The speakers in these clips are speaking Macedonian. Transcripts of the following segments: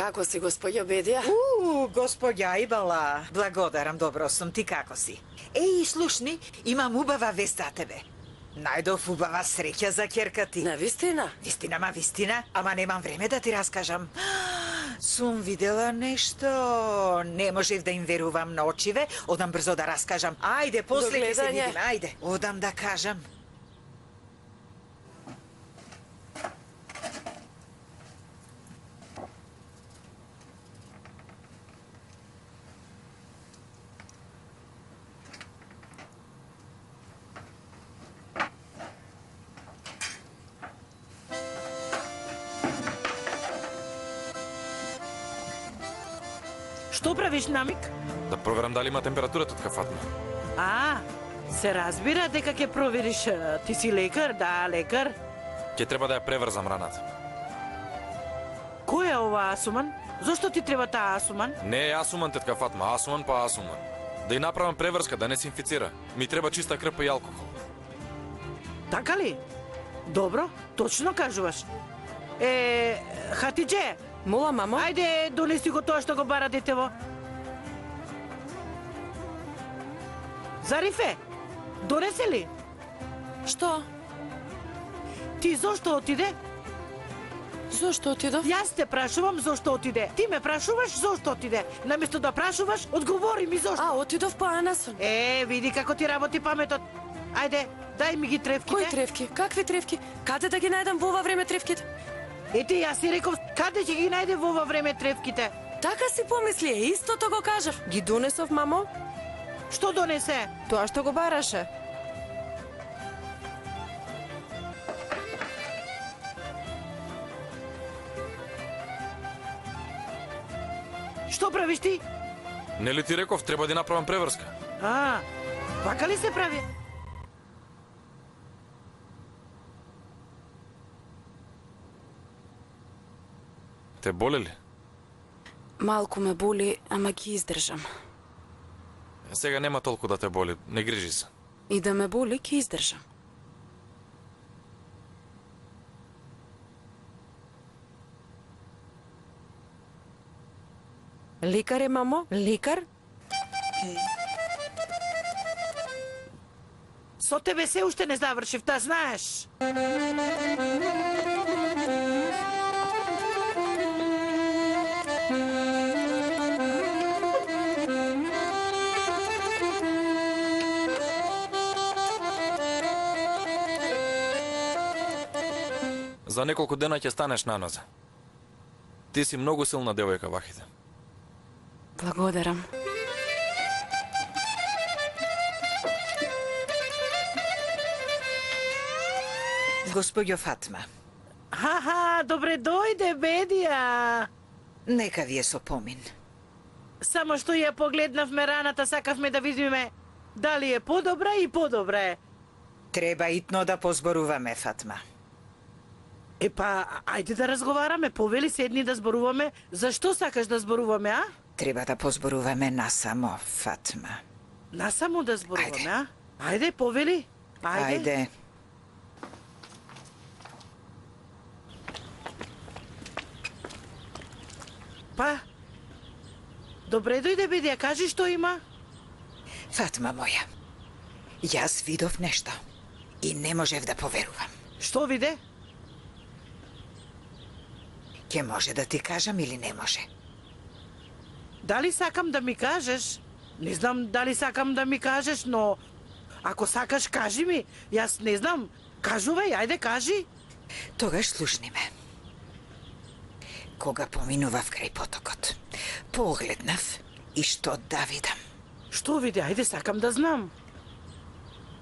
Како си, господја Бедија? Господја Ибала, благодарам, добро сум, ти како си? Еј, слушни, имам убава вест за тебе. Најдов убава среќа за ќерка ти. На вистина? Вистина, ама немам време да ти раскажам. Сум видела нешто. Не можев да им верувам на очиве, одам брзо да раскажам. Ајде, после ќе се видиме, ајде. Одам да кажам. Што правиш, намик? Да проверам дали има температура тетка Фатма. Се разбира дека ќе провериш. Ти си лекар, да, лекар. Ќе треба да ја преврзам раната. Кој е ова асуман? Зошто ти треба таа асуман? Не е асуман тетка Фатма, асуман па асуман. Да ја направам преврска, да не се инфицира. Ми треба чиста крв и алкохол. Така ли? Добро, точно кажуваш. Хатидже, Мола, мамо? ајде донеси го тоа што го бара детево. Зарифе, донесе ли? Што? Ти зошто отиде? Зошто отидов? Јас те прашувам зошто отиде. Ти ме прашуваш зошто отиде. Наместо да прашуваш, одговори ми зошто. Отидов по Анасон. Види како ти работи паметот. Ајде, дај ми ги тревките. Кои тревки? Какви тревки? Каде да ги најдам во ова време тревките? Ете, јас си реков, каде ќе ги најде во ова време тревките? Така си помисли, истото го кажав. Ги донесов, мамо? Што донесе? Тоа што го бараше. Што правиш ти? Нели ти реков треба да направам преврска? Вака ли се прави? Те боли ли? Малку ме боли, ама ги издржам. Сега нема толку да те боли, не грижи се. И да ме боли, ќе издржам. Лекар е, мамо? Лекар? Со тебе се уште не завршив, да знаеш. За неколку дена ќе станеш на нозе. Ти си многу силна девојка, Вахиде. Благодарам. Господјо Фатма, Добре дојде, Бедија. нека ви е со помин. Само што ја погледнавме раната, сакавме да видиме дали е подобра и подобра е. Треба итно да позборуваме, Фатма. Ајде да разговараме, повели седни да зборуваме. Зашто сакаш да зборуваме, а? Треба да позборуваме насамо, Фатма. Насамо да зборуваме, а? Ајде, повели. Ајде. Добре дојде, Бедија, кажи што има. Фатма моја, јас видов нешто и не можев да поверувам. Што виде? Ке може да ти кажам или не може? Дали сакам да ми кажеш? Не знам дали сакам да ми кажеш, но ако сакаш, кажи ми. Јас не знам. Кажувај, ајде, кажи. Тогаш слушни ме. Кога поминував крај потокот, погледнав и што да видам. Што види? Ајде, сакам да знам.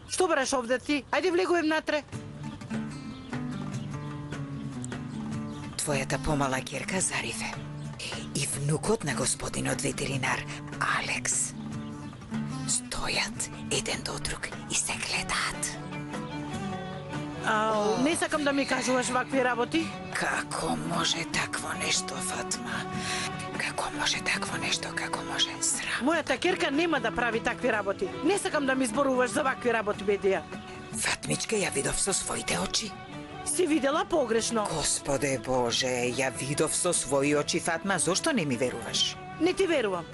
Што бараш овде ти? Ајде, влегувам натре. Твојата помала ќерка Зарифе и внукот на господинот ветеринар Алекс стојат еден до друг и се гледаат. Не сакам да ми кажуваш вакви работи. Како може такво нешто, Фатма? Како може такво нешто, како може срам? Мојата ќерка нема да прави такви работи. Не сакам да ми зборуваш за вакви работи, Бедија. Фатмичка, ја видов со своите очи. си видела погрешно. Господе Боже, ја видов со своји очи, Фатма, зошто не ми веруваш? Не ти верувам.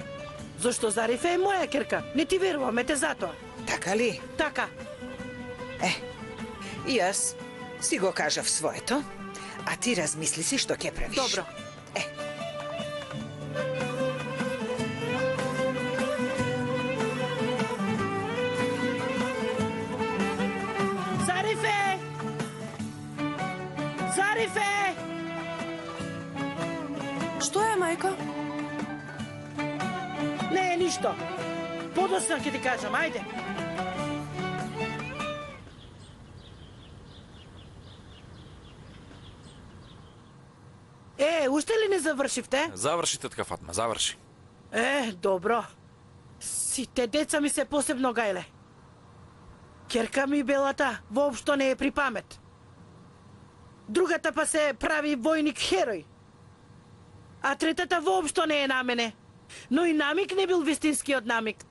Зошто Зарифа е моја керка? Не ти верувам, ете затоа. Така ли? Така. И јас си го кажав своето, а ти размисли си што ќе правиш. Добро. Зарифе! Зарифе! Што е, мајко? Не е ништо. Подоцна ќе ти кажам, ајде. Уште ли не завршивте? Заврши, тетка Фатма, заврши. Добро. Сите деца ми се посебно гајле. Керка ми белата воопшто не е при памет. Другата па се прави војник херој. А третата воопшто не е на мене. Но и намик не бил вистинскиот намик.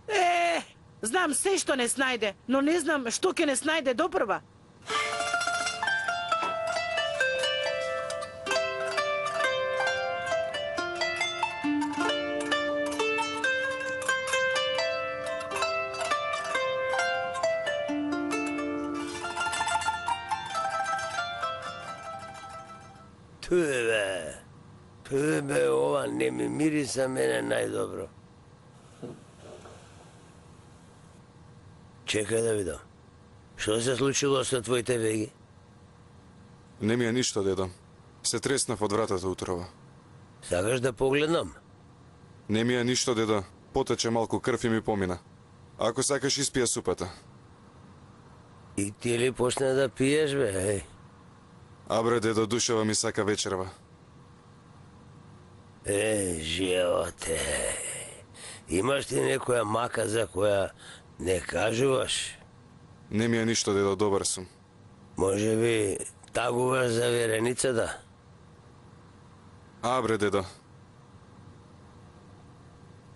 Знам се што не снајде, но не знам што ќе не снајде допрва. Тубе, ова не ми мириса мене најдобро. Чекај да видам. Што се случило со твоите веги? Не ми е ништо, дедо. Се треснав од вратата утрова. Сакаш да погледнам? Не ми е ништо, дедо. Потече малку крв и ми помина. Ако сакаш, испија супата. И ти ли почна да пиеш, бе, Абре, дедо, душева ми сака вечерва. Животе. Имаш ти некоја мака за која не кажуваш? Не ми е ништо, дедо, добар сум. Може би тагуваш за вереницата? Абре, дедо.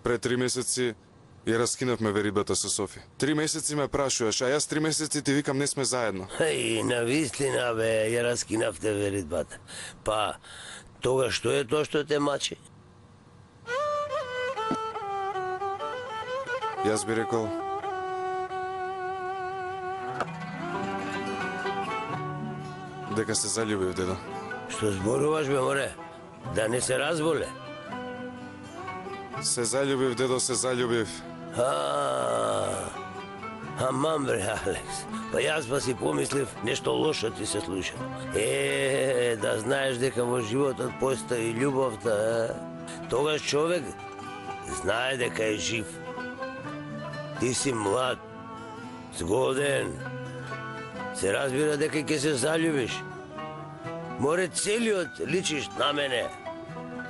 Пред 3 месеци ја раскинавме верибата со Софи. 3 месеци ме прашуваш, а јас 3 месеци ти викам не сме заедно. Навистина, бе, ја раскинавте веридбата. Па, тога што е тоа што те мачи? Јас би рекол... дека се заљубив, дедо. Што зборуваш, бе, море? Да не се разболе? Се заљубив, дедо, се заљубив. Аман, бре, Алекс. Па јас па си помислив нешто лошо ти се случи. Да знаеш дека во животот постои љубовта, тогаш човек знае дека е жив. Ти си млад, згоден. Се разбира дека ќе се заљубиш. Море, целиот личиш на мене.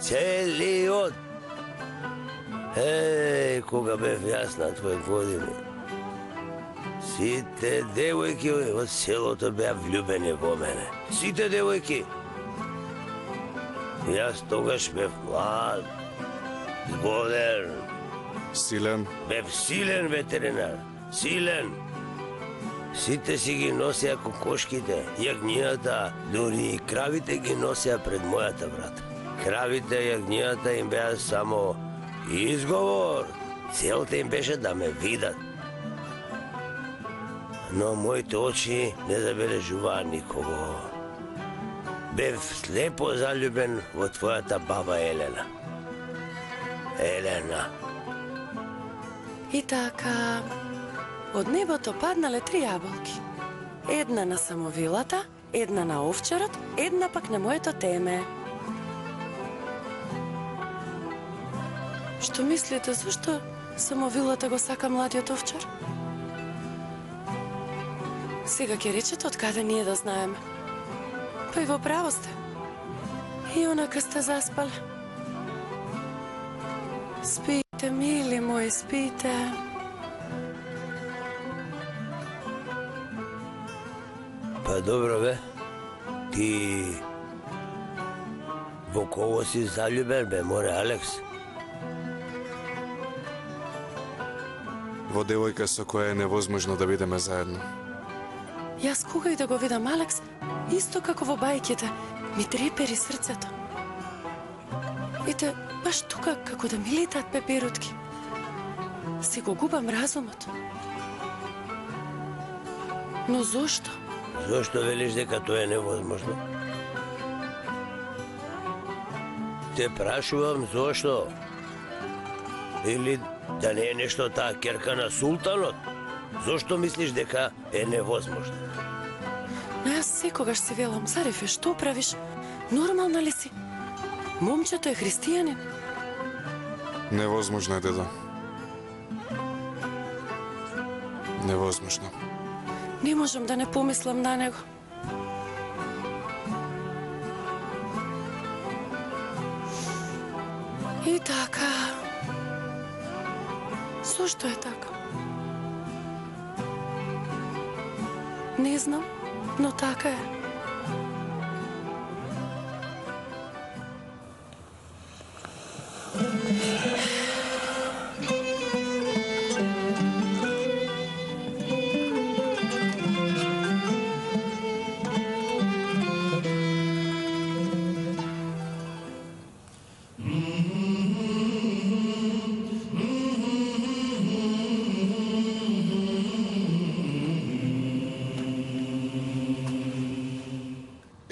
Целиот. Кога бев јас на твои години. Сите девојки од селото беа влюбени во мене. Сите девојки. Јас тогаш бев млад, згоден. Силен. Бев силен ветеринар. Силен. Сите си ги носеа кокошките, јагнијата, дури и кравите ги носеа пред мојата врата. Кравите и јагнијата им беа само изговор. Целта им беше да ме видат. Но моите очи не забележуваа никого. Бев слепо заљубен во твојата баба Елена. Елена. И така, од небото паднале 3 јаболки. Една на самовилата, една на овчарот, една пак на моето теме. Што мислите, зашто самовилата го сака младиот овчар? Сега ќе речете од каде ние да знаеме. Па и во право сте. И онака сте заспале. Спите, мили мои, спите. Па добро, бе. Ти во кого си заљубен, бе, море, Алекс? Во девојка со која е невозможно да бидеме заедно. Јас кога и да го видам Алекс, исто како во бајките, ми трепери срцето. Ите, баш тука како да ми летаат пеперутки. Си го губам разумот. Но зошто? Зошто велиш дека тоа е невозможно? Те прашувам зошто? Или да не е нешто таа керка на султанот? Зошто мислиш дека е невозможно? Но јас секогаш си велам, Зарефе, што правиш? Нормална ли си? Момчето е христијанин. Невозможно е, дедо. Невозможно. Не можам да не помислам на него. И така. Зошто е така? Не знам, но така е.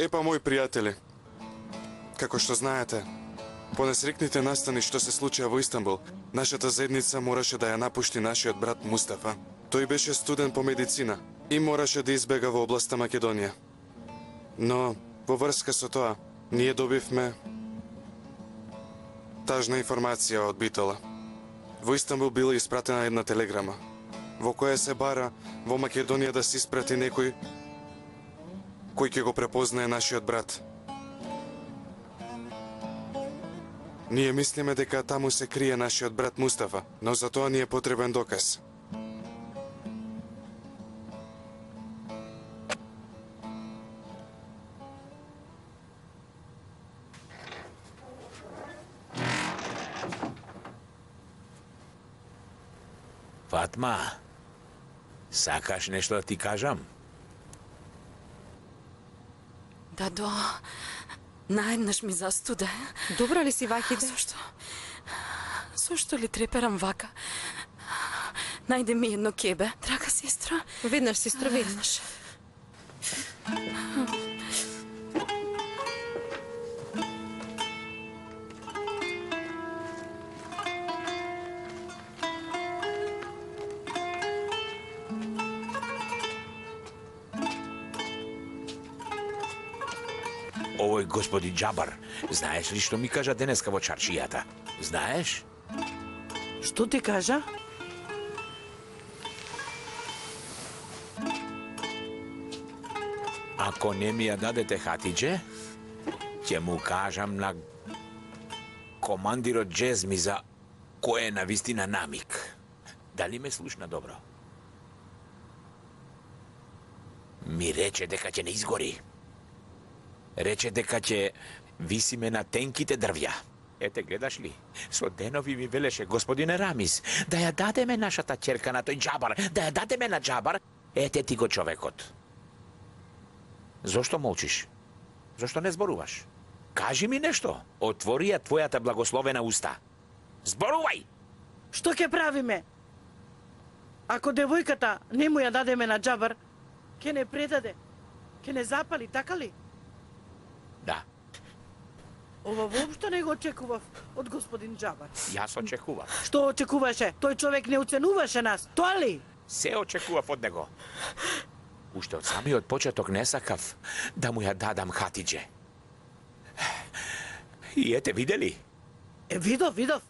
Епа, мои пријатели, како што знаете, по несрекните настани што се случија во Истанбул, нашата заедница мораше да ја напушти нашиот брат Мустафа. Тој беше студент по медицина и мораше да избега во областа Македонија. Но, во врска со тоа, ние добивме тажна информација од Битола. Во Истанбул била испратена една телеграма, во која се бара во Македонија да се испрати некој кој ќе го препознае нашиот брат. Ние мислиме дека таму се крие нашиот брат Мустафа, но за тоа ни е потребен доказ. Фатма, сакаш нешто да ти кажам? Дадо, наеднаш ми застуде. Добра ли си, Вахиде? Зошто ли треперам вака? Најде ми едно кебе, драга сестра. Веднаш, сестро, веднаш. Веднаш. Овој господи Джабар, знаеш ли што ми кажа денеска во чаршијата? Знаеш? Што ти кажа? Ако не ми ја дадете Хатиџе, ќе му кажам на командирот Джезми за кој е навистина намик. Дали ме слушна добро? Ми рече дека ќе не изгори. Рече дека ќе висиме на тенките дрвја. Ете, гледаш ли? Со денови ми велеше господине Рамис, да ја дадеме нашата ќерка на тој Джабар, да ја дадеме на Джабар. Ете ти го човекот. Зошто молчиш? Зошто не зборуваш? Кажи ми нешто. Отвори ја твојата благословена уста. Зборувај! Што ќе правиме? Ако девојката не му ја дадеме на Джабар, ќе не предаде, ќе не запали, така ли? Да, Ова воопшто не го очекував од господин Джабар. јас очекував. Што очекуваше? Тој човек не оценуваше нас, тоа ли? Се очекував од него. Уште од самиот почеток не сакав да му ја дадам Хатиџе. И ете, видели? Видов.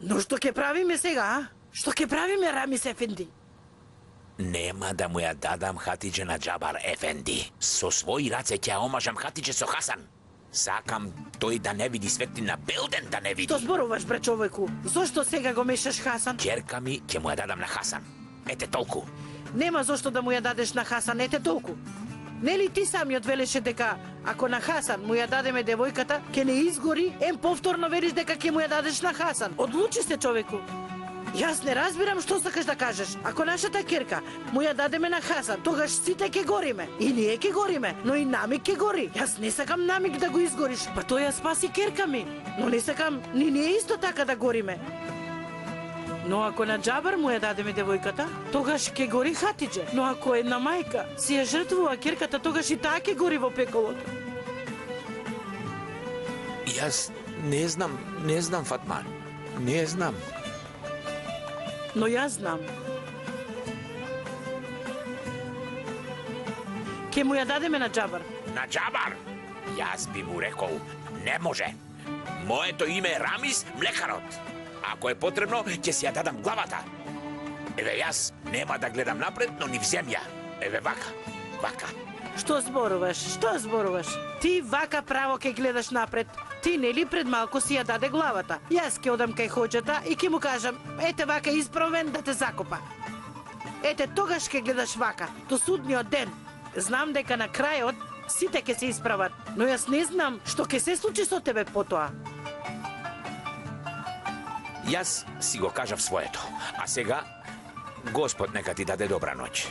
Но што ќе правиме сега, а? Што ќе правиме, Рамис ефенди? Нема да му ја дадам Хатиџе на Джабар ефенди. Со своји раце ќе ја омажам Хатиџе со Хасан. Сакам тој да не види светлина, белден да не види. Што зборуваш, бре човеку? Зошто сега го мешаш Хасан? Ќерка ми ќе му ја дадам на Хасан. Ете толку. Нема зошто да му ја дадеш на Хасан, ете толку. Нели ти самиот велеше дека ако на Хасан му ја дадеме девојката, ќе не изгори, повторно велиш дека ќе му ја дадеш на Хасан. Одлучи се, човеку. Јас не разбирам што сакаш да кажеш. Ако нашата керка му ја дадеме на Хасан, тогаш сите ќе гориме. И ние ќе гориме, но и Намик ќе гори. Јас не сакам Намик да го изгориш, па тој ја спаси керка ми. Но не сакам ни ние исто така да гориме. Но ако на Джабар му ја дадеме девојката, тогаш ќе гори Хатидже. Но ако една мајка си ја жртвува керката, тогаш и таа ќе гори во пеколото. Јас не знам, Фатма. Не знам. Но јас знам. Ке му ја дадеме на Джабар. На Джабар? Јас би му рекол, не може. Моето име е Рамис Млекарот. Ако е потребно, ќе си ја дадам главата. Еве јас нема да гледам напред, но ни в земја. Еве вака. Што зборуваш? Ти вака право ке гледаш напред. Ти нели пред малку си ја даде главата. Јас ке одам кај хоџата и ке му кажам, ете вака исправен да те закопа. Ете тогаш ке гледаш вака, до судниот ден. Знам дека на крајот сите ке се исправат, но јас не знам што ке се случи со тебе потоа. Јас си го кажав своето. А сега, Господ нека ти даде добра ноќ.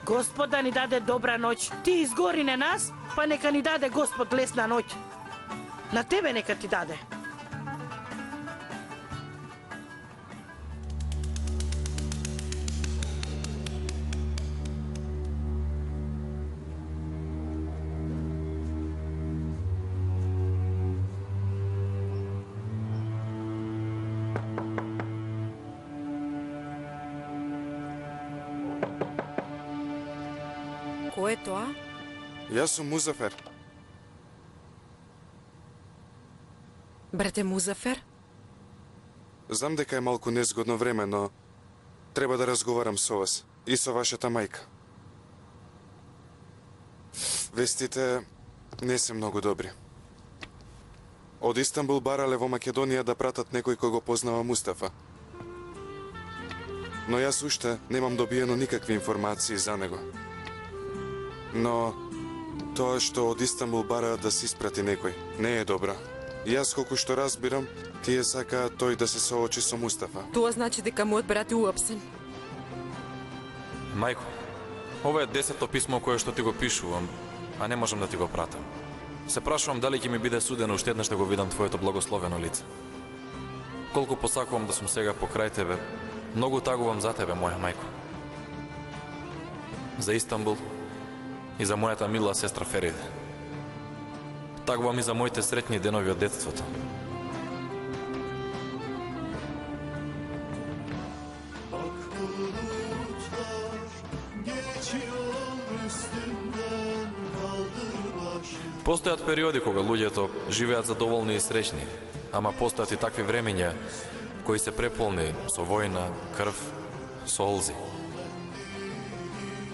Господ да ни даде добра ноќ. Ти изгори на нас, па нека ни даде Господ лесна ноќ. На тебе нека ти даде. Кој е тоа? Јас сум Музафер. Брате Музафер? Знам дека е малку незгодно време, но треба да разговарам со вас и со вашата мајка. Вестите не се многу добри. Од Истанбул барале во Македонија да пратат некој кој го познава Мустафа. Но јас уште немам добиено никакви информации за него. Но тоа што од Истанбул бараат да се испрати некој не е добро. Јас колку што разбирам, тие сакаат тој да се соочи со Мустафа. Тоа значи дека мојот брат е уапсен. Мајко, ова е 10-то писмо кое што ти го пишувам, а не можам да ти го пратам. Се прашувам дали ќе ми биде судено уште еднаш да го видам твоето благословено лице. Колку посакувам да сум сега покрај тебе, многу тагувам за тебе, моја мајко. За Истанбул и за мојата мила сестра Фериде. Тагувам и за моите сретни денови од детството. Постојат периоди кога луѓето живеат задоволни и среќни, ама постојат и такви времиња кои се преполни со војна, крв, солзи.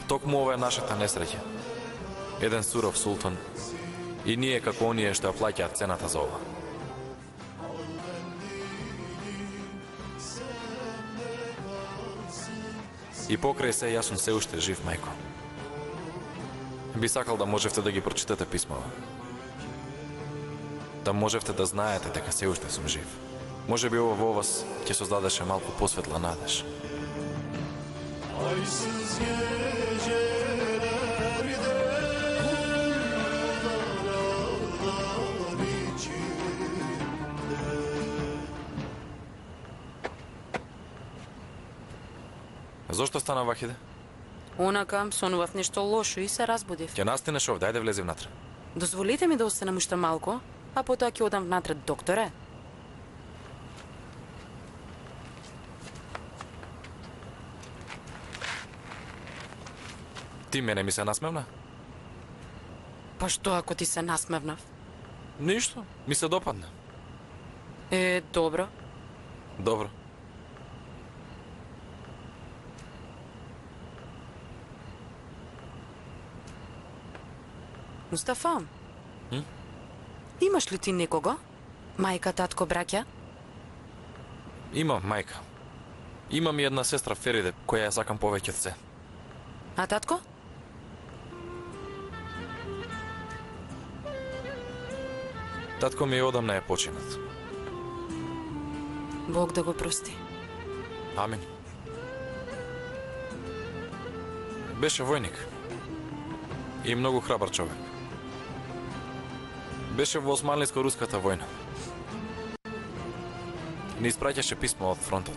Токму ова е нашата несреќа. Еден суров султан и ние како оние што ја плаќаат цената за ова. И покрај се, јас сум се уште жив, мајко. Би сакал да можевте да ги прочитате писмава. Да можевте да знаете дека се уште сум жив. Може би ова во вас ќе создадеше малку посветла надеж. Зошто стана Вахиде? Онака, сонував нешто лошо и се разбудив. Ќе настинеш овде, ајде влези внатре. Дозволите ми да останам уште малку, а потоа ќе одам внатре, докторе. Ти мене ми се насмевна? Па што ако ти се насмевнав? Ништо, ми се допадна. Добро. Добро. Мустафа, имаш ли ти некого? Мајка, татко, браќа? Имам мајка. Имам и една сестра Фериде, која ја сакам повеќе од се. А татко? Татко ми е одамна е починат. Бог да го прости. Амин. Беше војник. И многу храбар човек. Беше во Османлиско-руската војна. Ни испраќаше писмо од фронтот.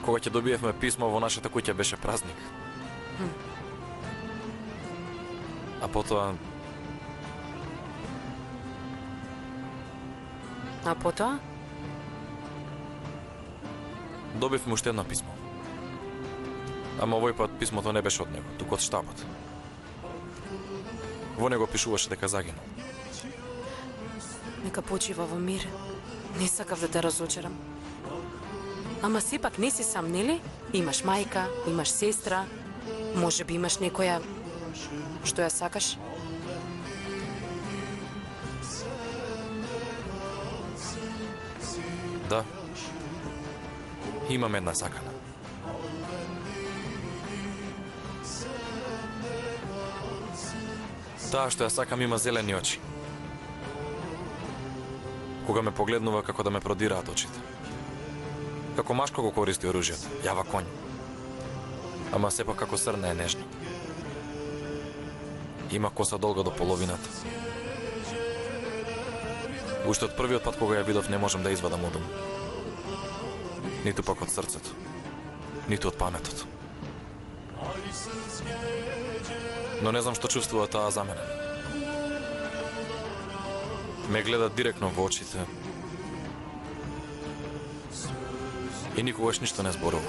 Кога ќе добиевме писмо во нашата куќа беше празник. А потоа А потоа? добивме уште едно писмо. Ама овој пат писмото не беше од него, туку од штабот. Во него пишуваше дека загинал. Нека почива во мир. Не сакав да те разочарам. Ама сепак не си сам, нели? Имаш мајка, имаш сестра, може би имаш некоја што ја сакаш. Да. Имам една сакана. Таа што ја сакам има зелени очи. Кога ме погледнува како да ме продираат очите. Како машко го користи оружјето, јава конј. Ама сепак како срна е нежна. Има коса долга до половината. Уште од првиот пат кога ја видов не можам да извадам од ум. Ниту пак од срцето, ниту од паметот. Но не знам што чувствува таа за мене. Ме гледа директно во очите и никогаш ништо не зборува.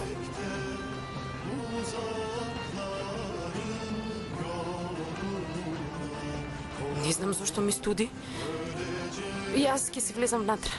Не знам зашто ми студи. Јас ќе си влезам внатре.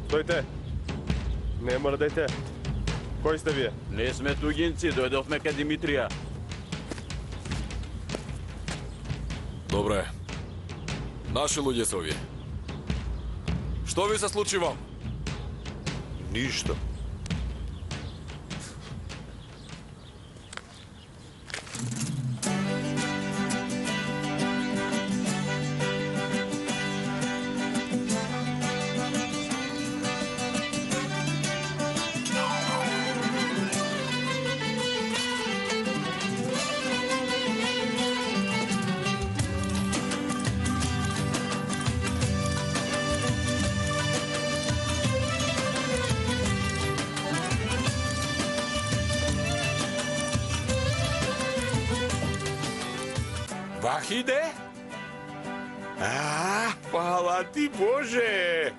Стојте! Не мрдајте! Кој сте вие? Не сме туѓинци, дојдовме кај Димитрија. Добре. Наши луѓе се овие. Што ви се случи вам? Ништо. Вахиде? Фала ти Боже!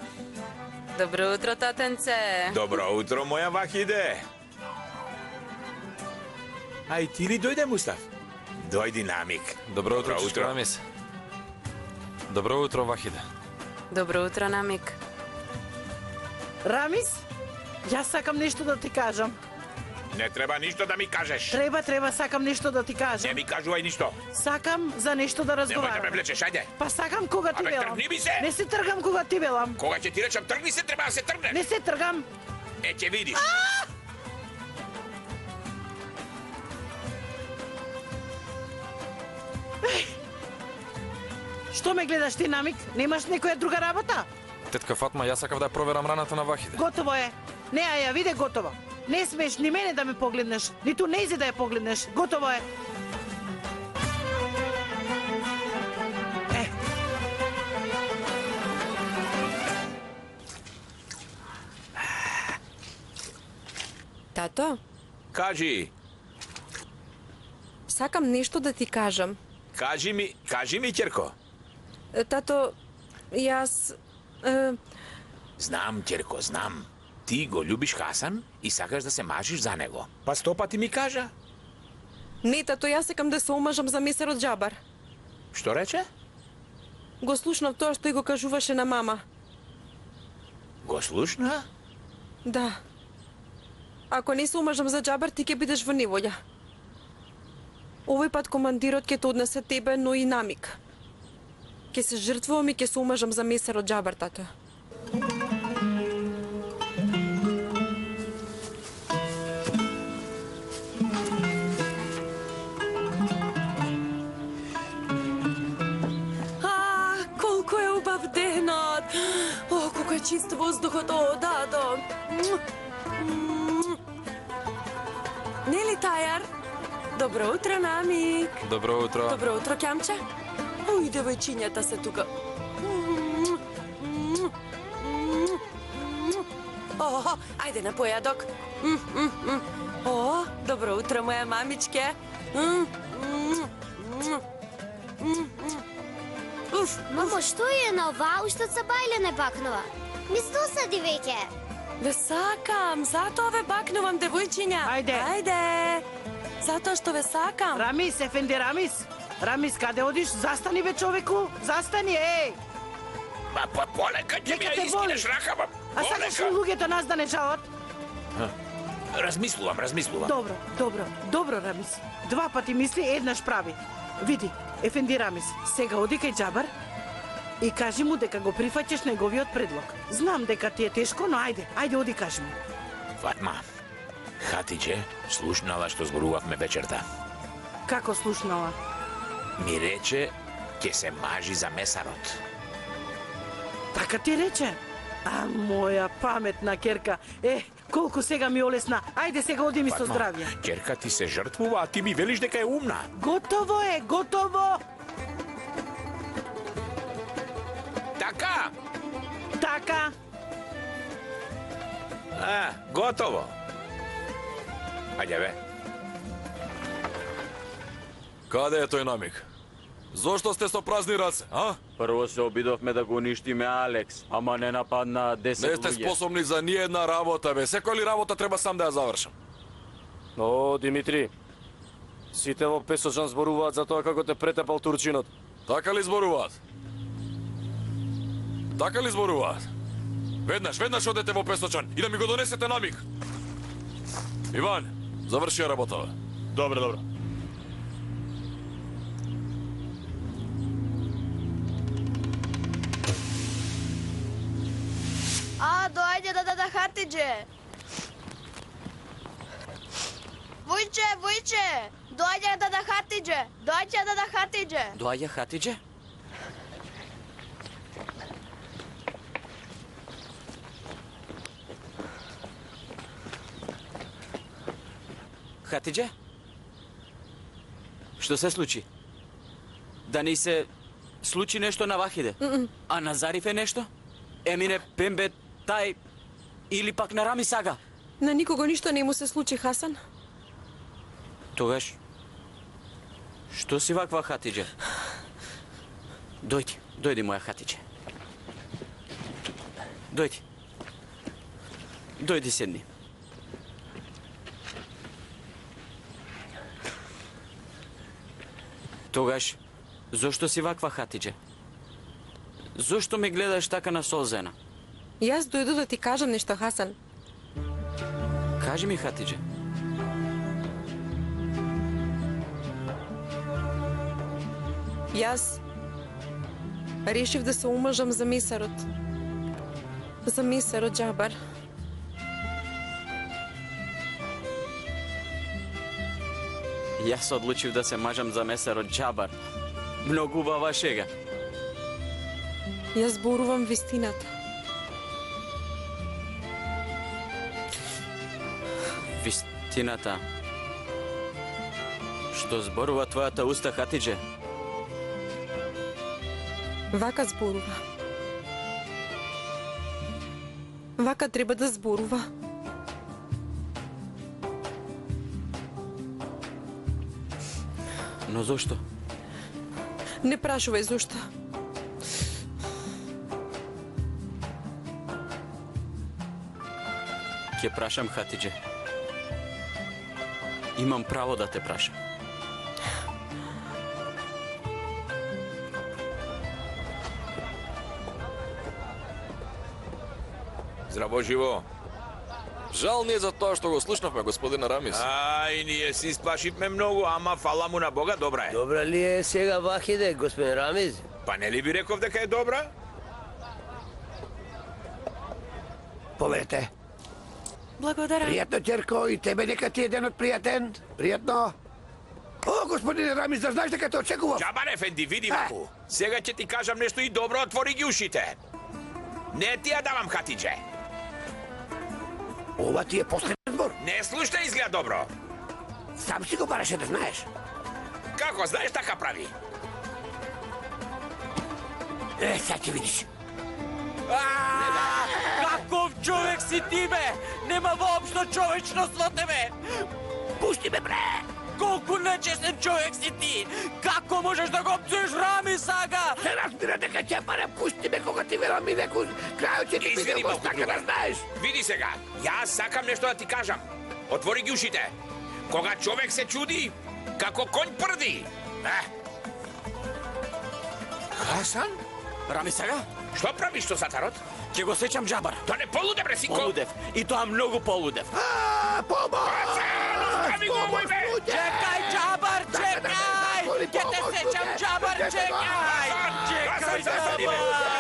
Добро утро, татенце. Добро утро, моја Вахиде. А и ти ли дојде, Мустав? Дојди, Намик. Добро утро, чичко Рамис. Добро утро, Вахиде. Добро утро, Намик. Рамис, јас сакам нешто да ти кажам. Не треба ништо да ми кажеш. Треба, сакам нешто да ти Не кажам. ми кажувај ништо. Сакам за нешто да Немој да ме разговарам. влечеш, ајде. Па сакам кога ти Абе, велам. тргни ми се! Не се тргам кога ти велам. Кога ќе ти речам тргни се, треба да се тргнеш. Не се тргам. Е, ќе видиш. Што ме гледаш ти, Намик? Немаш некоја друга работа? Тетка Фатма, јас сакав да ја проверам раната на Вахиде. Готово е. Не, а ја виде готово. Не смеш ни мене да ме погледнеш, ниту нејзе да ја погледнеш. Готово е. Тато, Кажи, сакам нешто да ти кажам. кажи ми, ќерко. Тато, јас... Знам, ќерко, знам. Ти го љубиш Хасан и сакаш да се мажиш за него. Па 100 пати ми кажа. Не, тато, јас сакам да се омажам за месарот Џабар. Што рече? Го слушнав тоа што и го кажуваше на мама. Го слушна? Да. Ако не се омажам за Џабар, ти ќе бидеш во неволја. Овој пат командирот ќе те однесе тебе, но и Намик. Ќе се жртвувам и ќе се омажам за месарот Џабар, тато. Колку е убав денот! О, колку е чист воздухот, о, да. Нели, Тајар? Добро утро, Намик. Добро утро. Добро утро, Ќамче. Ој, девојчињата се тука. О, ајде на појадок. О, добро утро, моја мамичке. Мамо, што е на ова? Уште се бајле не бакнува. Ми досади веќе. Ве сакам, затоа ве бакнувам, девојчиња. Ајде. Затоа што ве сакам. Рамис, ефенди Рамис. Рамис, каде одиш? Застани бе, човеку. Застани, еј. Па полека ќе ми ја искинеш ракава. А сакаш ли луѓето нас да не жалат? Размислувам. Добро, Рамис. Два пати мисли, еднаш прави. Види, ефенди Рамис, сега оди кај Џабар и кажи му дека го прифаќаш неговиот предлог. Знам дека ти е тешко, но ајде оди кажи му. Фатма, Хатиџе слушнала што зборувавме вечерта. Како слушнала? Ми рече ќе се мажи за месарот. Така ти рече? А, моја паметна керка. Колку сега ми олесна. Ајде сега оди ми со здравје. Ќерка ти се жртвува, а ти ми велиш дека е умна. Готово е, готово! Така? Така. Готово. Ајде бе. Каде е тој Намик? Зошто сте со празни раце, а? Прво се обидовме да го уништиме Алекс, ама не нападна 10 Не сте луѓе. способни за ниједна работа, бе. Секој ли работа треба сам да ја завршам? О, Димитри, сите во Песочан зборуваат за тоа како те претепал турчинот. Така ли зборуваат? Веднаш одете во Песочан и да ми го донесете Намик. Иван, заврши ја работава. Добро. Доаѓа дада Хатиџе. Војче, доаѓа дада Хатиџе. Доаѓа Хатиџе? Хатиџе? Што се случи? Да ни се случи нешто на Вахиде? А на Зариф е нешто? Емине, Пембе, тај или пак на Рами Сага? На никого ништо не му се случи, Хасан. Тогаш, што си ваква, Хатиџе? Дојди, моја Хатиџе. Дојди, седни. Тогаш, зошто си ваква, Хатиџе? Зошто ме гледаш така насолзена? Јас дојдов да ти кажам нешто, Хасан. Кажи ми, Хатиџе. Јас решив да се омажам за месарот. За месарот Џабар. Јас одлучив да се мажам за месарот Џабар. Многу убава шега. Јас зборувам вистината. Вистината. Што зборува твојата уста, Хатиџе? Вака зборува. Вака треба да зборува. Но зошто? Не прашувај зошто. Ќе прашам, Хатиџе. Имам право да те прашам. Здраво живо. Жал ни е за тоа што го слушнавме, господин Рамис. Ај, ние си сплашивме многу, ама фала му на Бога, добра е. Добра ли е сега Вахиде, господин Рамиз? Па не ли би реков дека е добра? Povedete. Благодарам. Приятно, Черко, и тебе нека ти е денот приятен. Приятно. О, господине Рамис, да знаеш дека те очекувам. Джабар Ефенди, види маку. Сега ќе ти кажам нешто и добро, отвори ги ушите. Не ти ја давам Хатидже. Ова ти е последен збор. Не слушај, изгледа добро. Сам си го бараше да знаеш. Како знаеш, така прави. Сега ќе видиш. Каков човек си ти, бе? Нема воопшто човечност во тебе. Пусти ме, бре! Колку нечестен човек си ти! Како можеш да го пцуеш Рамис сага? Се разбира дека ќе паре, пусти ме кога ти велам и веку. Крајот ќе ти биде во така да знаеш. Види сега, јас сакам нешто да ти кажам. Отвори ги ушите. Кога човек се чуди, како конј прди. Хасан? Рамис сага? Што правиш со сатарот? Ќе го сечам Джабар. Тоа не полуде, бре, синко. Полудев. И тоа многу полудев. Помош! Чекај, Джабар, чекај! Ќе те сечам, Джабар, чекај! Чекај, Джабар!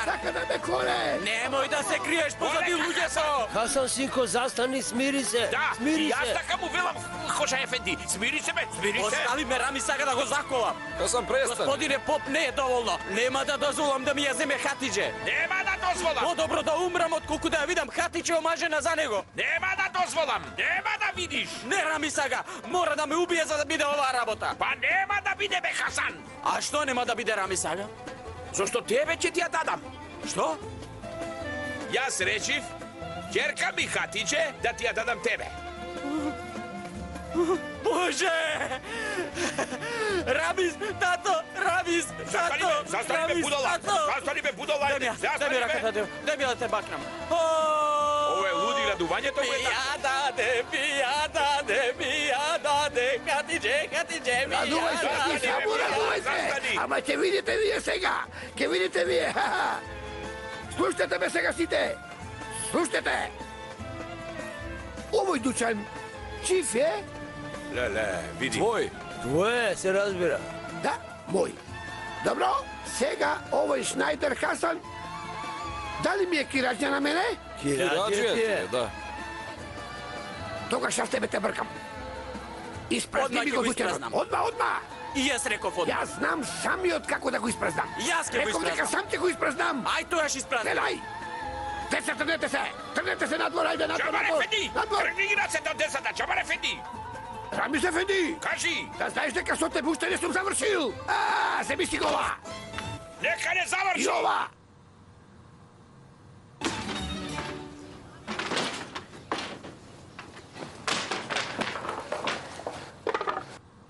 Сака да ме коле! Немој да се криеш позади луѓето! Хасан, синко, застани, смири се. Да, Смири јас се. така му велам, Хоша Ефенди. Смири се, бе, смири се. Остави ме, Рами сака да го заколам. Хасан, престани. Господине Поп, не е доволно. Нема да дозволам да ми ја земе Хатидже. Нема да дозволам. Подобро да умрам отколку да ја видам Хатидже омажена за него. Нема да дозволам. Нема да видиш. Не, Рами сага, мора да ме убие за да биде оваа работа. Па нема да биде, бе, Хасан. А што нема да биде, Рами сага? Зошто тебе ќе ти ја дадам. Што? Јас речив, ќерка ми Хатидже да ти ја дадам тебе. Боже! Рамис, тато, Рамис, тато, Застани ме, будала. Застани ме, будала. Дај ми раката, дај ми да те бакнам. Ово е луди радувањето ми ја даде, Хатидже, ми Радувај се, ти само радувај се! Ама ќе видите вие сега! Ќе видите вие! Слушайте ме сега сите! Слушайте! Овој дучан чиф е? Леле, види. Твој. Твое, се разбира. Да, мој. Добро, сега овој Шнајдер Хасан, дали ми е кираџа на мене? Кираџија ти е. Да. Тогаш јас тебе те бркам. Испразни ми го дучанот. Одма! И јас реков одма. Јас знам самиот како да го испразнам. Јас ќе го Реков дека испразнам. сам ќе го испразнам. Ај, тоа ќе испразнам. Селај! Деца, тргнете се надвор, ајде Джабар надвор. Ефенди, Надвор! тргни ги рацете од децата, Джабар Ефенди. Рамис Ефенди! Кажи, Да знаеш дека со тебе уште не сум завршил. Земи си го ова. нека не заврши. И ова.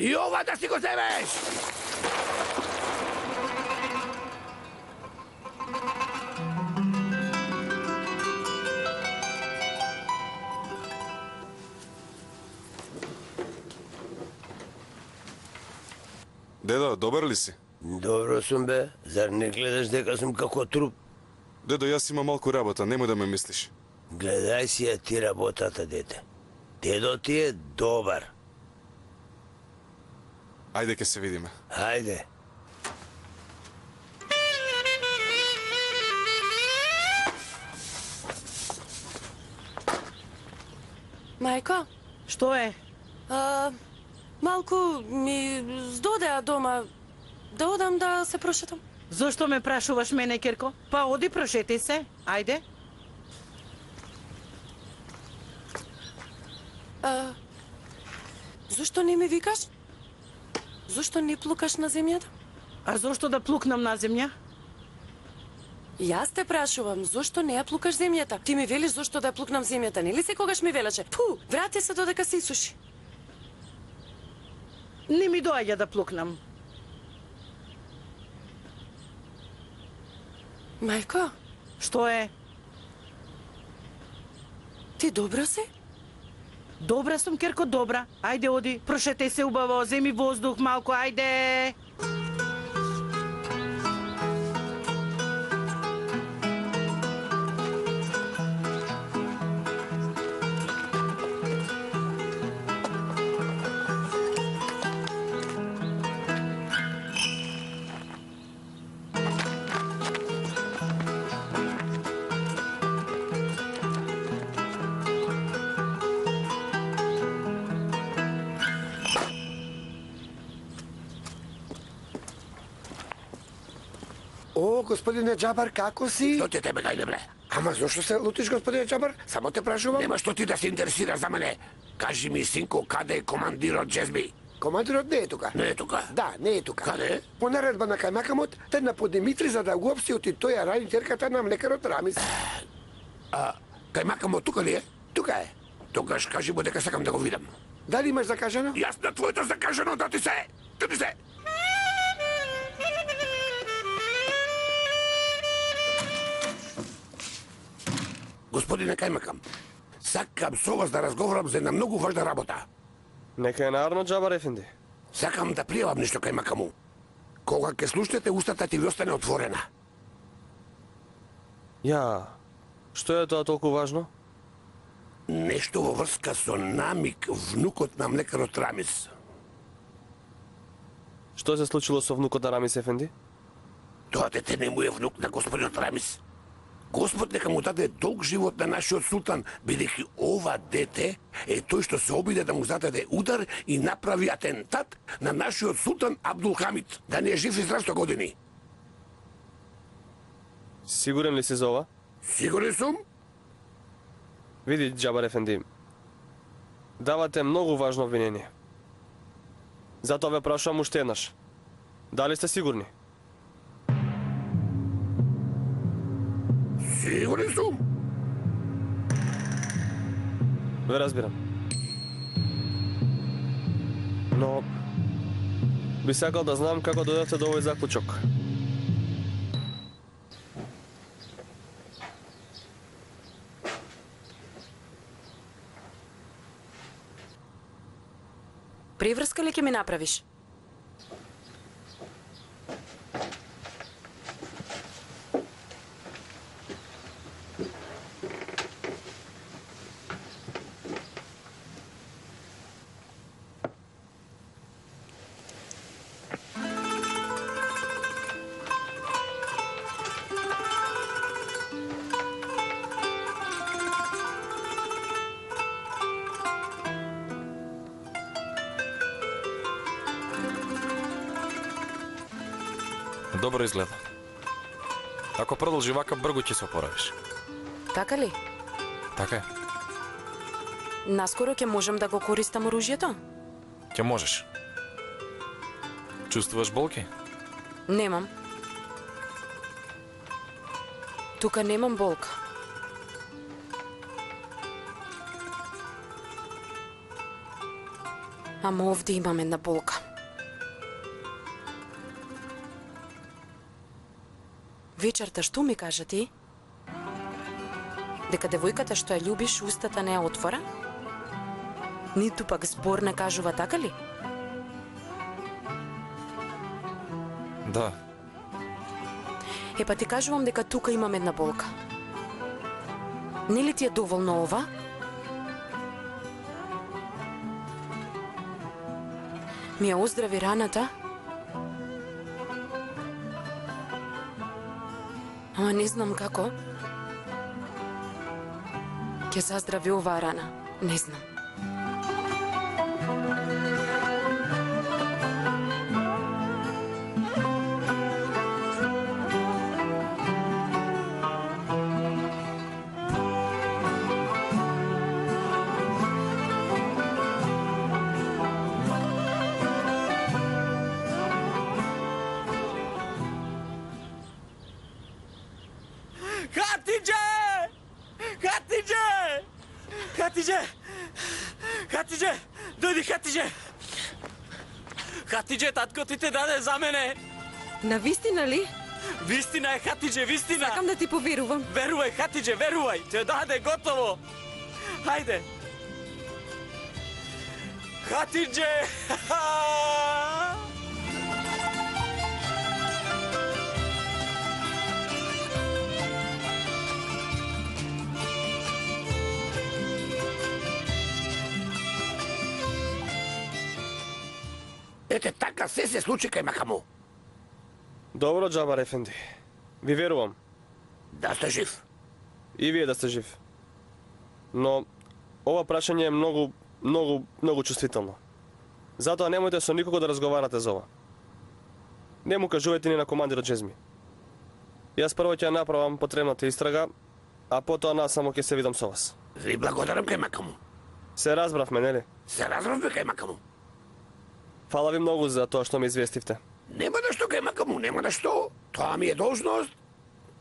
И ова да си го земеш! Дедо, добар ли си? Добро сум, бе. Зар не гледаш дека сум како труп? Дедо, јас имам малку работа, немој да ме мислиш. Гледај си ја ти работата, дете. Дедо ти е добар. Ајде ќе се видиме. Хајде. Мајко, Што е? малку ми здодеа дома. Да одам да се прошетам. Зошто ме прашуваш мене, Керко? Па оди прошетај се. Ајде. Зошто не ми викаш? Зошто не плукаш на земјата? А зошто да плукнам на земја? Јас те прашувам, зошто не ја плукаш земјата? Ти ми велиш зошто да ја плукнам земјата, нели секогаш ми велеше? Пу, врати се додека се исуши. Не ми доаѓа да плукнам. Мајко, Што е? ти добра си? Добра сум, Керко, добра. Ајде, оди, прошетај се убаво, земи воздух малку, ајде. О, господине Джабар, како си? Што ти тебе гајле, бре? Ама зошто се лутиш, господине Джабар? Само те прашувам. Нема што ти да се интересираш за мене. Кажи ми, синко, каде е командирот Джезми? Командирот не е тука. Не е тука? Да, не е тука. Каде е? По наредба на Кајмакамот, тедна по Димитри за да го опсти оти тој ја ради ќерката на млекарот Рамис. Кајмакамот тука ли е? Тука е. Тогаш кажи му дека сакам да го видам. Дали имаш закажано? Јас на твоето закажано, да ти се! Да ти се! Господине Кајмакам, сакам со вас да разговарам за една многу важна работа. Нека е нарно, Джабар Ефенди. Сакам да пријавам нешто Кајмакаму. Кога ќе слушнете, устата ти ви остане отворена. Ја, што е тоа толку важно? Нешто во врска со Намик, внукот на млекарот Рамис. Што се случило со внукот на Рамис Ефенди? Тоа дете не му е внук на господинот Рамис. Господ нека му даде долг живот на нашиот султан, бидејќи ова дете е тој што се обиде да му зададе удар и направи атентат на нашиот султан Абдул Хамид, да не е жив и здрав 100 години. Сигурен ли си за ова? Сигурен сум? Види, Джабар Ефенди, давате многу важно обвинение. Затоа ве прашувам уште еднаш. Дали сте сигурни? Сигурен сум. Ве разбирам. Но би сакал да знам како дојдовте до овој заклучок. Приврска ли ќе ми направиш? Добро изгледа. Ако продолжи вака, бргу ќе се oporavиш. Така ли? Така е. Наскоро ќе можам да го користам оружјето? Ќе можеш. Чувствуваш болки? Немам. Тука немам болка. Ама овде имам една болка. Вечерта што ми кажа ти? Дека девојката што ја љубиш устата не ја отвора? Ниту пак збор не кажува, така ли? Да. Па ти кажувам дека тука имам една болка. Нели ти е доволно ова? Ми ја оздрави раната? Ама не знам како. Ќе заздрави оваа рана. Не знам. Хатидже! Хатидже! Хатидже! Хатидже! Дојди, Хатидже! Хатидже, татко ти те даде за мене. На вистина ли? Вистина е, Хатидже, вистина. Сакам да ти поверувам. Верувај, Хатидже, верувај. Те даде готово. Хајде. Хатидже! Ете така се случи Кајмакаму. Добро, Джабар Ефенди. Ви верувам. Да сте жив. И вие да сте жив. Но ова прашање е многу чувствително. Затоа немојте со никого да разговарате за ова. Не му кажувајте ни на командирот Джезми. Јас прво ќе ја направам потребната истрага, а потоа нас само ќе се видам со вас. Ви благодарам кај мака му. Се разбравме, нели? Се разбравме кај мака му. Фала ви многу за тоа што ме известивте. Нема да што кај мака му, нема да што. Тоа ми е должност.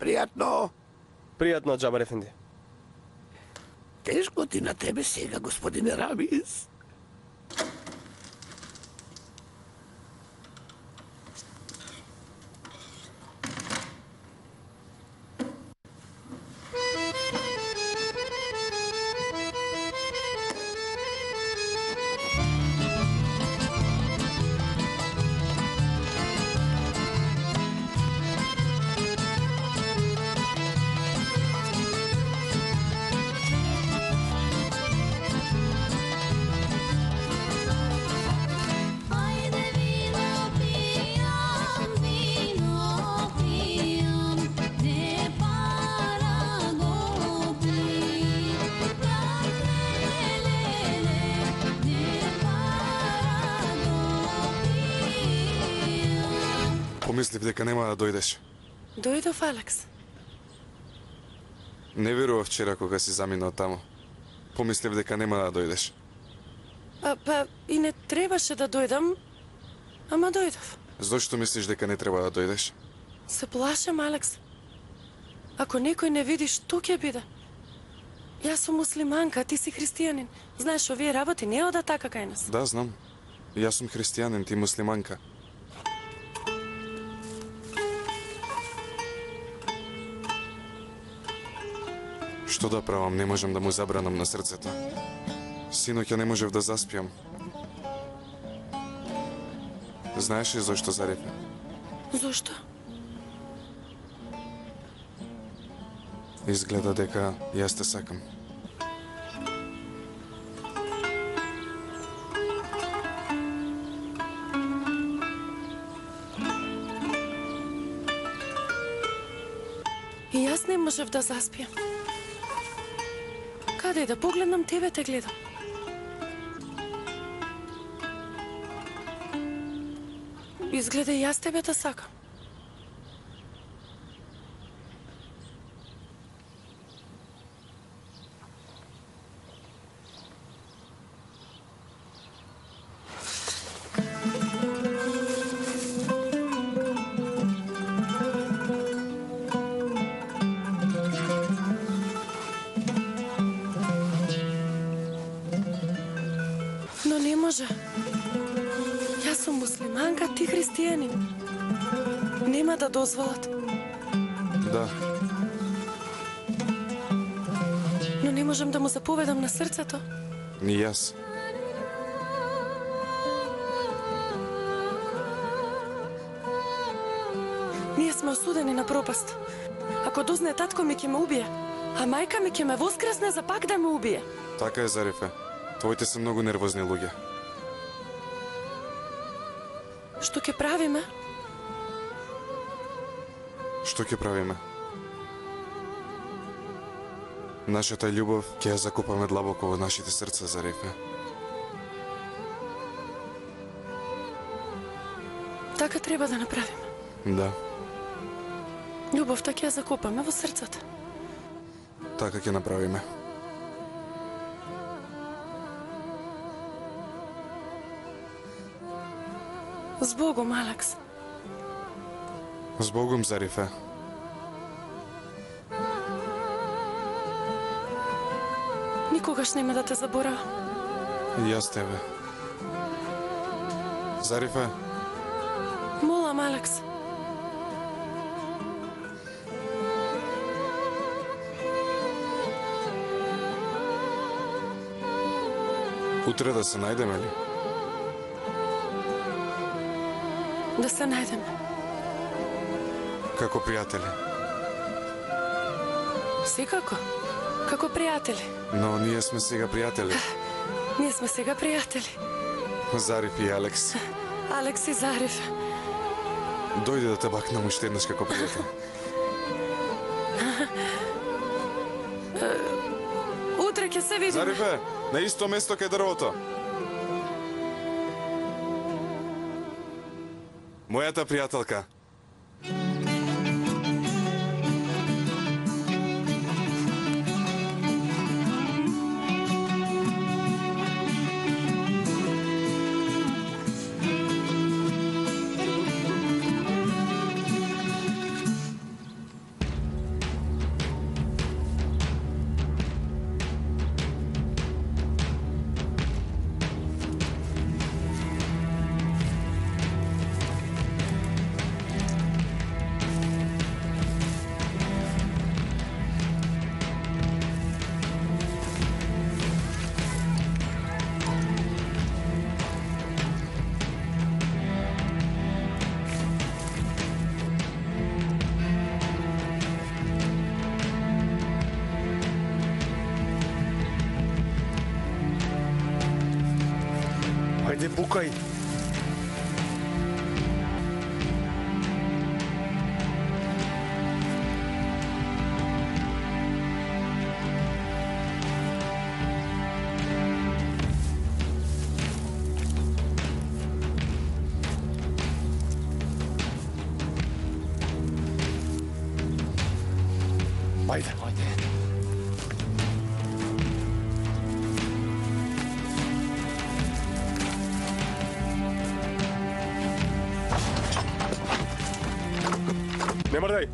Пријатно. Пријатно, Џабар ефенди. Тешко ти на тебе сега, господине Рамис. Помислив дека нема да дојдеш. Дојдов, Алекс. Не верував вчера кога си заминал таму. Помислив дека нема да дојдеш. Па и не требаше да дојдам, ама дојдов. Зошто мислиш дека не треба да дојдеш? Се плашам, Алекс. Ако некој не види, што ќе биде? Јас сум муслиманка, ти си христијанин. Знаеш, овие работи не ода така кај нас. Да, знам. Јас сум христијанин, ти муслиманка. Што да правам, не можам да му забранам на срцето. Синоќа не можев да заспиам. Знаеш ли зошто, Зарифе? Зошто? Изгледа дека јас те сакам. И јас не можев да заспиам. Каде да погледнам, тебе те гледам. Изгледа и јас тебе да сакам. Но не може. Јас сум муслиманка, ти христијанин. Нема да дозволат. Да, Но не можам да му заповедам на срцето. ни јас. Ние сме осудени на пропаст. Ако дознае татко ми ќе ме убие, а мајка ми ќе ме воскресне за пак да ме убие. Така е, Зарифе. Твоите се многу нервозни луѓе. Што ќе правиме? Што ќе правиме? Нашата љубов ќе ја закопаме длабоко во нашите срца, Зарифе. Така треба да направиме. Да, Љубовта ќе ја закопаме во срцата. така ќе направиме. Збогом, Алекс. Збогом, Зарифе. Никогаш нема да те заборавам. И јас тебе. Зарифе, Молам, Алекс. утре да се најдеме ли? Да се најдеме. Како пријатели. Секако. Како пријатели. Но ние сме сега пријатели. Ние сме сега пријатели. Зариф и Алекс. Алекс и Зариф. Дојде да те бакнам уште еднаш како пријател. Утре ќе се видиме. Зарифе, на исто место кај дрвото. Мојата пријателка. Пукај. Ајде. Не мрдај.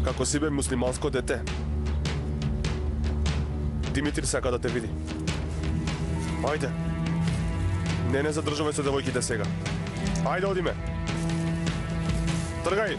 Како си бе муслиманско дете. Димитри сака да те види. Ајде. Не задржувај со девојките сега. Ајде, одиме. Тргај.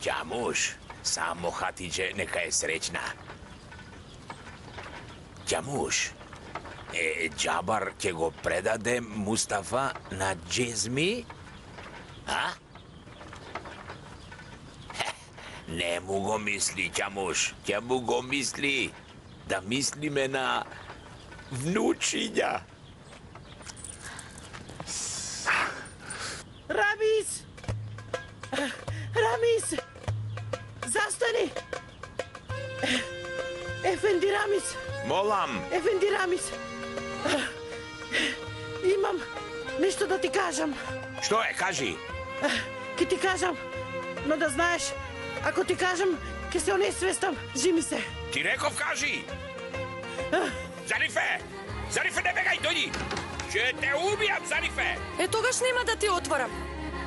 Џамуш, само Хатиџе нека е среќна. Џамуш, Џабар ќе го предаде Мустафа на Џезми? А? Не му го мисли, Џамуш, ќе му го мисли. Да мислиме на внучиња. Рамис! Рамис! Застани! Ефенди Рамис! Молам! Ефенди Рамис! Имам нешто да ти кажам. Што е, кажи? Ке ти кажам, но да знаеш, ако ти кажам, ке се онесвестам, жими се. Ти реков, кажи! Зарифе! Зарифе, не бегај, дојди! Ќе те убијам, Зарифе! Тогаш нема да ти отворам.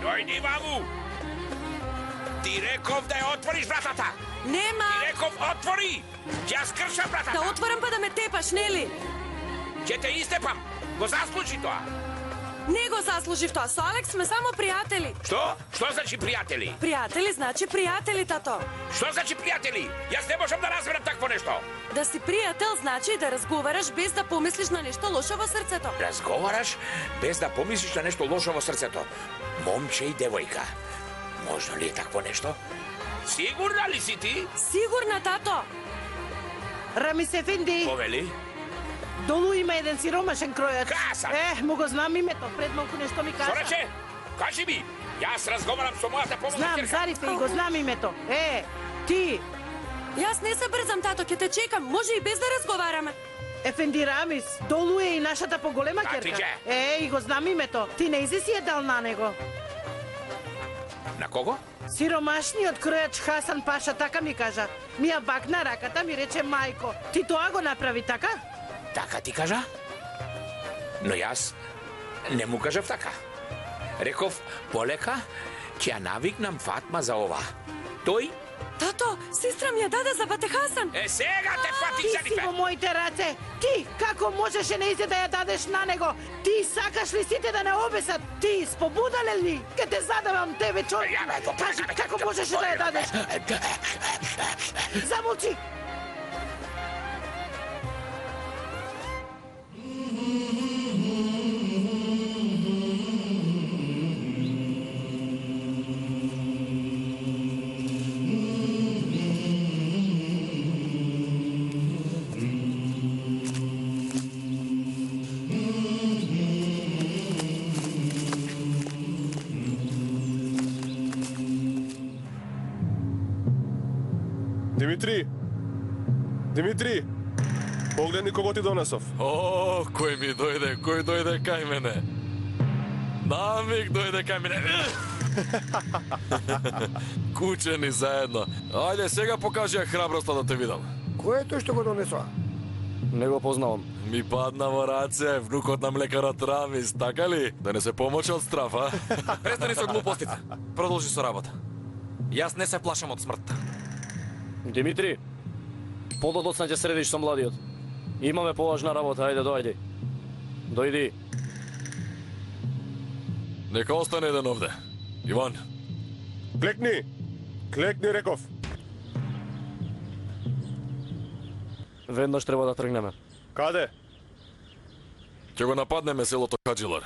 Дојди ваму! Ти реков да ја отвориш вратата! Нема! Ти реков отвори! Ќе ја скршам вратата! Да отворам па да ме тепаш, нели? Ќе те истепам! Го заслужи тоа! Не го заслужив тоа, со Алекс сме само пријатели. Што? Што значи пријатели? Пријатели значи пријатели, тато. Што значи пријатели? Јас не можам да разберам такво нешто. Да си пријател значи да разговараш без да помислиш на нешто лошо во срцето. Разговараш без да помислиш на нешто лошо во срцето. Момче и девојка. Можно ли е такво нешто? Сигурна ли си ти? Сигурна, тато. Рамис Ефенди! Повели? Долу има еден сиромашен кројач. Каса! Му го знам името, пред малку нешто ми кажа. Што рече? Кажи ми! Јас разговарам со мојата помојна Знам, ќерка. Зарифе, и го знам името. Ти! Јас не се брзам, тато, ќе те чекам. Може и без да разговараме. Ефенди Рамис, долу е и нашата поголема ќерка. И го знам името. Ти не си е дал на него. На кого? Сиромашниот кројач Хасан Паша така ми кажа. Ми ја бакна раката, ми рече мајко. Ти тоа го направи така? Така ти кажа? Но јас не му кажав така. Реков, полека ќе ја навикнам Фатма за ова. Тој? Тато, сестра ми ја даде за бате Хасан. Сега те фатих, Ти си Зарифе! во моите раце. Ти, како можеше неизе да ја дадеш на него? Ти сакаш ли сите да не обесат? Ти, спобудале ли? Ке те задавам тебе, човек. Кажи, како можеше да ја дадеш? Замолчи! Димитри, погледни кого ти донесов. О, кој дојде кај мене. Намик дојде кај мене. Кучени заедно. Ајде, сега покажи ја храброста да те видам. Кој е тој што го донесува? Не го познавам. Ми падна во раце, внукот на млекарот Рамис, така ли? Да не се помочи од страф, а? Престани со глупостите. Продолжи со работа. Јас не се плашам од смртта. Димитри, пододоцна ќе средиш со младиот. Имаме поважна работа, ајде, дојди. Дојди. Нека остане еден овде. Иван. Клекни! Клекни, реков. Веднаш треба да тргнеме. Каде? Ќе го нападнеме селото Каджилар.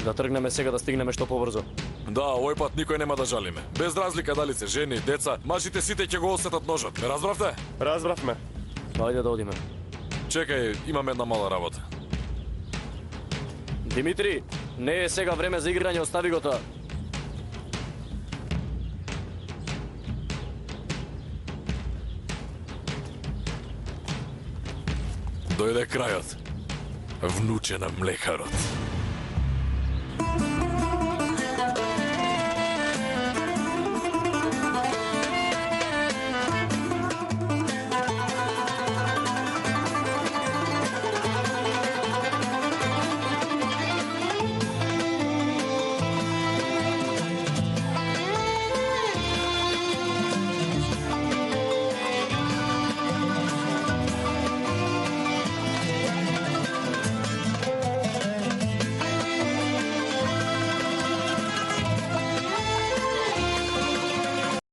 Да тргнеме сега да стигнеме што побрзо. Да, овој пат никој нема да жалиме. Без разлика дали се жени, деца, мажите сите ќе го осетат ножот. Ме разбравте? Разбравме. Ајде да одиме. Чекај, имам една мала работа. Димитри, не е сега време за играње, остави го тоа. Дојде крајот. Внуче на млекарот.